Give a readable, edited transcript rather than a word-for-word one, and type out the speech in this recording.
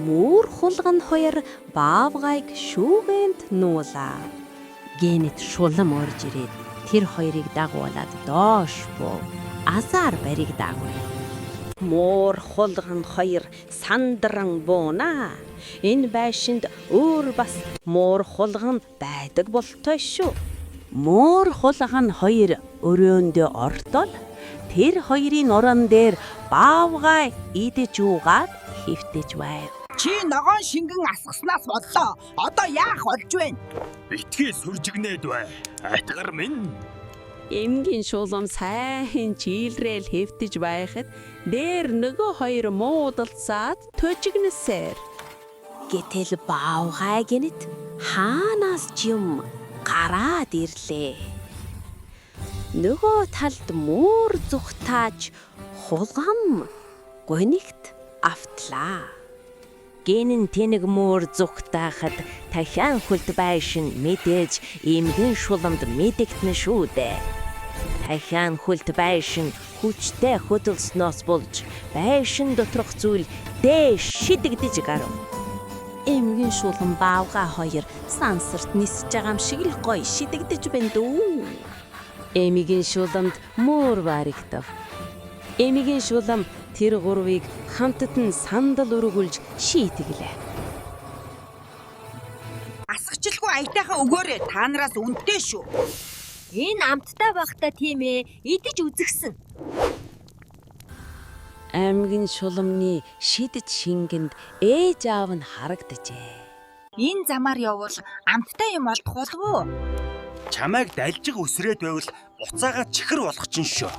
мөр хулган хоёр баавгайг шүүгэнд нуулаа. Генет шулам орж ирээд тэр хоёрыг дагуулад доош буув. Азар бариг дагвав. Мөр хулган хоёр сандран буунаа. Энэ байшинд өөр бас мөр хулган байдаг болтой шүү. Мөр хулган хоёр өрөөндөө ортол тэр хоёрын орон дээр баавгай идэж уугаад хэвтэж байв. Чи ногоон шингэн асгаснаас боллоо. Одоо яах болж байна? Битгий сүржигнээд бай. Атгар минь. Эмгийн шулам сайн чийлрээл хэвтэж байхад дээр нөгөө хоёр муудалцаад төжигнэсээр. Гэтэл баавгай гэнэт хаанаас ч юм гараад ирлээ. Нөгөө талд мөр зүхтааж хулгам гонигт автлаа. Гэнэн тэнэг мөр зүхтаахад дахиан хүлт байшин мэдээж эмгэн шуламд мэдэгтэн шүү дээ. Дахиан хүлт байшин хүчтэй хөдөлснөөс болж байшин доторх зүйл дээш шидэгдэж гарав. Эмгэн шулам баавгай хоёр сансарт нисэж байгаа юм шиг л гоё шидэгдэж байна дүү. Эмигийн шуламд мөр баригдав. Эмигийн шулам тэр гурвыг хамтд нь сандал өргүүлж шийтгэлээ. Асгачлгүй аятайхан өгөөрэй. Та нараас үнэтэй шүү. Энэ амттай байхдаа тийм ээ, идэж үзэгсэн. Аймгийн шуламны шидэж шингэнд ээж аав нь харагджээ. Энэ замаар явбал амттай юм олдох болов уу? Чамайг дальжиг өсрээд байвал буцаага чихэр болох чинь шүү.